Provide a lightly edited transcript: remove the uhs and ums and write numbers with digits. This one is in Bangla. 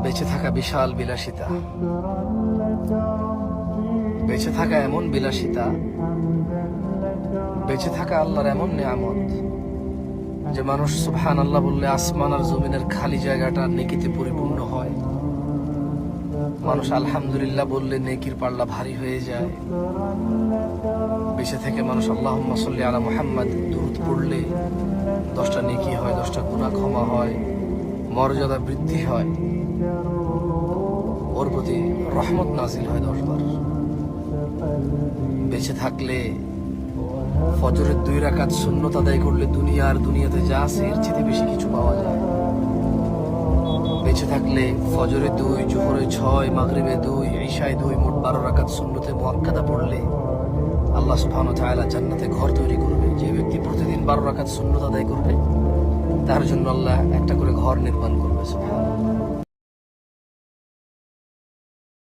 বেঁচে থাকা বিশাল বিলাসিতা, বেঁচে থাকা এমন বিলাসিতা, বেঁচে থাকা আল্লাহর এমন নিয়ামত যে মানুষ সুবহানাল্লাহ বললে আসমান আর জমিনের খালি জায়গাটা নেকিতে পরিপূর্ণ হয়। মানুষ আলহামদুলিল্লাহ বললে নেকির পাল্লা ভারী হয়ে যায়। বেঁচে থেকে মানুষ আল্লাহুম্মা সাল্লি আলা মুহাম্মাদ দুরূদ পড়লে 10টা নেকি হয়, 10টা গুনাহ ক্ষমা হয়, মর্যাদা বৃদ্ধি হয়, ওর প্রতি রহমত নাজিল হয় 10 বার। বেঁচে থাকলে ফজরের 2 রাকাত সুন্নত আদায় করলে দুনিয়াতে যা আছে এর চেয়ে বেশি কিছু পাওয়া যায়। বেঁচে থাকলে ফজরে 2, জোহরে 6, মাগরিবে 2, ইশায় 2, মোট 12 রাকাত সুন্নতে মুআক্কাদা পড়লে আল্লাহ সুবহানাহু ওয়া তাআলা জান্নাতে ঘর তৈরি করবে। যে ব্যক্তি প্রতিদিন 12 রাকাত সুন্নত আদায় করবে তার জন্য আল্লাহ একটা করে ঘর নির্মাণ করবে। সুবহানাল্লাহ।